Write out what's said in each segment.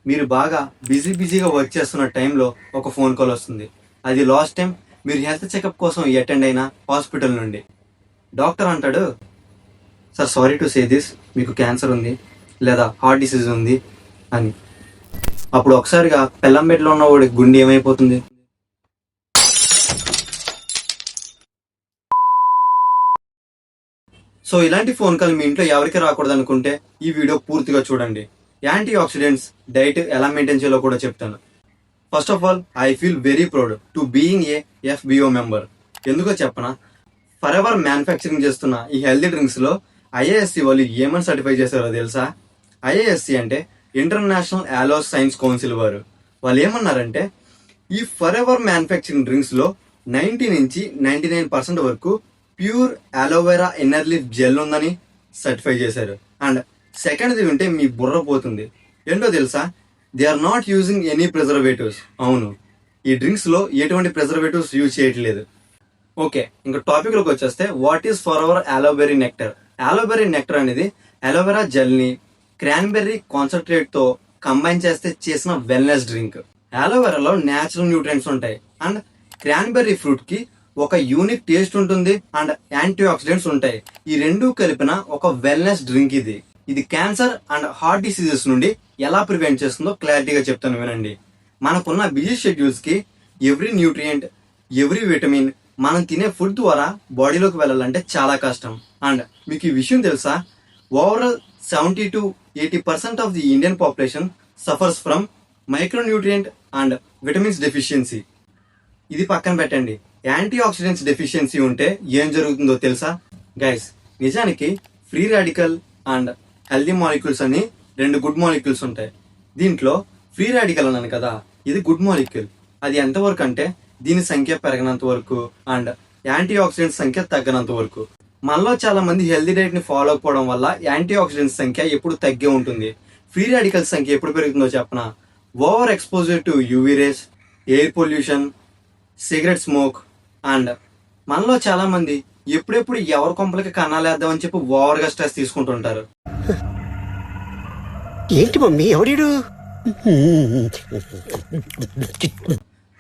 మీరు బాగా బిజీగా వర్క్ చేస్తున్న టైంలో ఒక ఫోన్ కాల్ వస్తుంది. అది లాస్ట్ టైం మీరు హెల్త్ చెకప్ కోసం అటెండ్ అయిన హాస్పిటల్ నుండి. డాక్టర్ అంటాడు, sir sorry to say this, మీకు క్యాన్సర్ ఉంది లేదా హార్ట్ డిసీజ్ ఉంది అని. అప్పుడు ఒకసారిగా పెళ్ళం బెడ్లో ఉన్న వాడి గుండె ఏమైపోతుంది? సో ఇలాంటి ఫోన్ కాల్ మీ ఇంట్లో ఎవరికి రాకూడదు అనుకుంటే ఈ వీడియో పూర్తిగా చూడండి. యాంటీ ఆక్సిడెంట్స్ డైట్ ఎలా మెయింటైన్ చేయాలో కూడా చెప్తాను. First of all, I feel very proud to being a FBO member. ఎందుకో చెప్పనా, ఫర్ ఎవర్ మ్యానుఫ్యాక్చరింగ్ చేస్తున్న ఈ హెల్తీ డ్రింక్స్లో ఐఏఎస్సి వాళ్ళు ఏమని సర్టిఫై చేశారో తెలుసా? ఐఏఎస్సి అంటే ఇంటర్నేషనల్ అలోస్ సైన్స్ కౌన్సిల్ వారు. వాళ్ళు ఏమన్నారంటే, ఈ ఫర్ ఎవర్ మ్యానుఫ్యాక్చరింగ్ డ్రింక్స్లో 90 నుంచి 99% వరకు pure aloe vera inner leaf gel ఉందని సర్టిఫై చేశారు. అండ్ సెకండ్ది వింటే మీ బుర్ర పోతుంది. ఏంటో తెలుసా? They are not using any preservatives. అవును, ఈ డ్రింక్స్లో ఎటువంటి ప్రిజర్వేటివ్స్ యూజ్ చేయట్లేదు. ఓకే, ఇంకా టాపిక్లోకి వచ్చేస్తే, what is for our aloe berry nectar? Aloe berry nectar అనేది అలోవెరా జెల్ని క్రాన్బెర్రీ కాన్సన్ట్రేట్తో కంబైన్ చేస్తే చేసిన వెల్నెస్ డ్రింక్. అలోవెరాలో న్యాచురల్ న్యూట్రియంట్స్ ఉంటాయి అండ్ క్రాన్బెర్రీ ఫ్రూట్కి ఒక యూనిక్ టేస్ట్ ఉంటుంది అండ్ యాంటీ ఆక్సిడెంట్స్ ఉంటాయి. ఈ రెండు కలిపిన ఒక వెల్నెస్ డ్రింక్ ఇది. ఇది క్యాన్సర్ అండ్ హార్ట్ డిసీజెస్ నుండి ఎలా ప్రివెంట్ చేస్తుందో క్లారిటీగా చెప్తాను వినండి. మనకున్న బిజీ షెడ్యూల్స్కి ఎవ్రీ న్యూట్రియంట్, ఎవ్రీ విటమిన్ మనం తినే ఫుడ్ ద్వారా బాడీలోకి వెళ్ళాలంటే చాలా కష్టం. అండ్ మీకు ఈ విషయం తెలుసా? Overall 70 to 80% of the Indian population suffers from micronutrient and vitamins deficiency. ఇది పక్కన పెట్టండి, యాంటీ ఆక్సిడెంట్స్ డెఫిషియన్సీ ఉంటే ఏం జరుగుతుందో తెలుసా గైస్? నిజానికి free radical and healthy molecules అని రెండు గుడ్ మాలిక్యూల్స్ ఉంటాయి. దీంట్లో ఫ్రీ రాడికల్ అన్నాను కదా, ఇది గుడ్ మాలిక్యూల్. అది ఎంతవరకు అంటే దీని సంఖ్య పెరగనంత వరకు అండ్ యాంటీ ఆక్సిడెంట్స్ సంఖ్య తగ్గనంత వరకు. మనలో చాలా మంది హెల్దీ డైట్ ని ఫాలో అవ్వడం వల్ల యాంటీ ఆక్సిడెంట్స్ సంఖ్య ఎప్పుడు తగ్గే ఉంటుంది. ఫ్రీ రాడికల్స్ సంఖ్య ఎప్పుడు పెరుగుతుందో చెప్పనా? Over exposure to UV rays, air pollution, cigarette smoke and మనలో చాలా మంది ఎప్పుడెప్పుడు ఎవరి కొంపలకి కన్నాలేద్దామని చెప్పి ఓవర్గా స్ట్రెస్ తీసుకుంటుంటారు. ఏంటి మమ్మీ ఎవడీడు?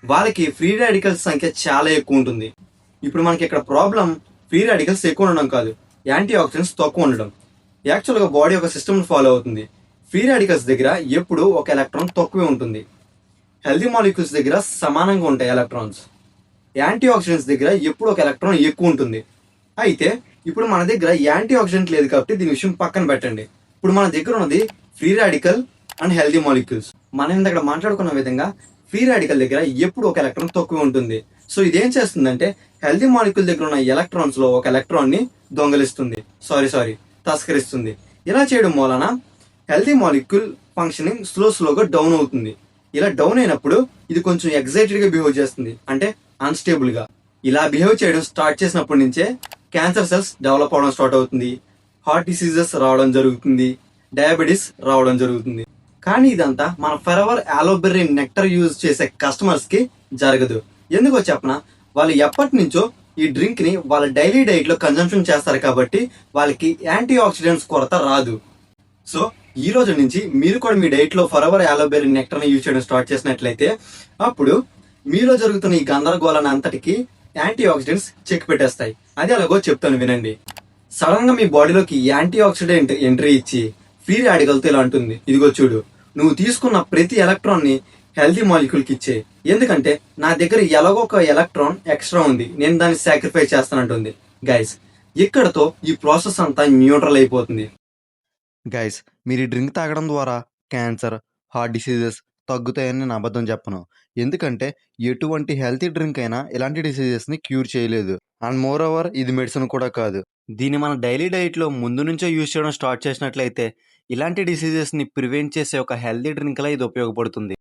వాళ్ళకి ఫ్రీ రాడికల్స్ సంఖ్య చాలా ఎక్కువ ఉంటుంది. ఇప్పుడు మనకి ఇక్కడ ప్రాబ్లం ఫ్రీ రాడికల్స్ ఎక్కువ ఉండడం కాదు, యాంటీ ఆక్సిడెంట్స్ తక్కువ ఉండడం. యాక్చువల్గా బాడీ ఒక సిస్టమ్ ఫాలో అవుతుంది. ఫ్రీ రాడికల్స్ దగ్గర ఎప్పుడు ఒక ఎలక్ట్రాన్ తక్కువే ఉంటుంది. హెల్దీ మాలిక్యూల్స్ దగ్గర సమానంగా ఉంటాయి ఎలక్ట్రాన్స్. యాంటీ ఆక్సిడెంట్స్ దగ్గర ఎప్పుడు ఒక ఎలక్ట్రాన్ ఎక్కువ ఉంటుంది. అయితే ఇప్పుడు మన దగ్గర యాంటీ ఆక్సిడెంట్ లేదు కాబట్టి దీని విషయం పక్కన పెట్టండి. ఇప్పుడు మన దగ్గర ఉన్నది free radical and healthy molecules. మనం ఇందాక మాట్లాడుకున్న విధంగా ఫ్రీ రాడికల్ దగ్గర ఎప్పుడు ఒక ఎలక్ట్రాన్ తక్కువ ఉంటుంది. సో ఇదేం చేస్తుందంటే హెల్దీ మాలిక్యూల్ దగ్గర ఉన్న ఎలక్ట్రాన్స్ లో ఒక ఎలక్ట్రాన్ ని దొంగలిస్తుంది, తస్కరిస్తుంది. ఇలా చేయడం వలన హెల్దీ మాలిక్యూల్ ఫంక్షనింగ్ స్లోగా డౌన్ అవుతుంది. ఇలా డౌన్ అయినప్పుడు ఇది కొంచెం ఎగ్జైటెడ్ గా బిహేవ్ చేస్తుంది, అంటే అన్స్టేబుల్ గా. ఇలా బిహేవ్ చేయడం స్టార్ట్ చేసినప్పటి నుంచే క్యాన్సర్ సెల్స్ డెవలప్ అవడం స్టార్ట్ అవుతుంది, హార్ట్ డిసీజెస్ రావడం జరుగుతుంది, డయాబెటీస్ రావడం జరుగుతుంది. కానీ ఇదంతా మన ఫరెవర్ అలోబెర్రీ నెక్టర్ యూజ్ చేసే కస్టమర్స్ కి జరగదు. ఎందుకో చెప్పనా? వాళ్ళు ఎప్పటి నుంచో ఈ డ్రింక్ ని వాళ్ళ డైలీ డైట్ లో కన్జంప్షన్ చేస్తారు కాబట్టి వాళ్ళకి యాంటీ ఆక్సిడెంట్స్ కొరత రాదు. సో ఈ రోజు నుంచి మీరు కూడా మీ డైట్ లో ఫరెవర్ అలోబెర్రీ నెక్టర్ ని యూజ్ చేయడం స్టార్ట్ చేసినట్లయితే అప్పుడు మీలో జరుగుతున్న ఈ గందరగోళాన్ని అంతటికి యాంటీ ఆక్సిడెంట్స్ చెక్ పెట్టేస్తాయి. అది అలాగో చెప్తాను వినండి. సడన్ గా మీ బాడీలోకి యాంటీ ఆక్సిడెంట్ ఎంట్రీ ఇచ్చి ఫ్రీ రాడికల్తో ఇలా అంటుంది, ఇదిగో చూడు, నువ్వు తీసుకున్న ప్రతి ఎలక్ట్రాన్ ని హెల్దీ మాలిక్యూల్ కి ఇచ్చే, ఎందుకంటే నా దగ్గర ఎలాగో ఒక ఎలక్ట్రాన్ ఎక్స్ట్రా ఉంది, నేను దాన్ని సాక్రిఫైస్ చేస్తానంటుంది. గైస్, ఇక్కడతో ఈ ప్రాసెస్ అంతా న్యూట్రల్ అయిపోతుంది. గైస్, మీరు ఈ డ్రింక్ తాగడం ద్వారా క్యాన్సర్, హార్ట్ డిసీజెస్ తగ్గుతాయని నేను అబద్ధం చెప్పను. ఎందుకంటే ఎటువంటి హెల్తీ డ్రింక్ అయినా ఇలాంటి డిసీజెస్ని క్యూర్ చేయలేదు. అండ్ మోర్ ఓవర్ ఇది మెడిసిన్ కూడా కాదు. దీన్ని మన డైలీ డైట్లో ముందు నుంచో యూజ్ చేయడం స్టార్ట్ చేసినట్లయితే ఇలాంటి డిసీజెస్ని ప్రివెంట్ చేసే ఒక హెల్తీ డ్రింక్లా ఇది ఉపయోగపడుతుంది.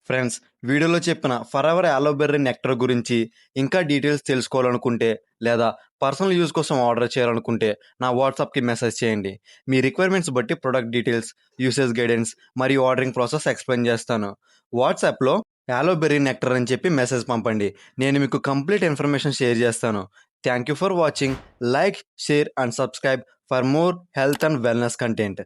ఫ్రెండ్స్, వీడియోలో చెప్పిన ఫరెవర్ అలోబెర్రీ నెక్టర్ గురించి ఇంకా డీటెయిల్స్ తెలుసుకోవాలనుకుంటే లేదా పర్సనల్ యూజ్ కోసం ఆర్డర్ చేయాలనుకుంటే నా వాట్సాప్కి మెసేజ్ చేయండి. మీ రిక్వైర్మెంట్స్ బట్టి ప్రొడక్ట్ డీటెయిల్స్, యూసేజ్ గైడెన్స్ మరియు ఆర్డరింగ్ ప్రాసెస్ ఎక్స్ప్లెయిన్ చేస్తాను. వాట్సాప్లో అలోబెర్రీ నెక్టర్ అని చెప్పి మెసేజ్ పంపండి. నేను మీకు కంప్లీట్ ఇన్ఫర్మేషన్ షేర్ చేస్తాను. Thank you for watching. Like, share and subscribe for more health and wellness content.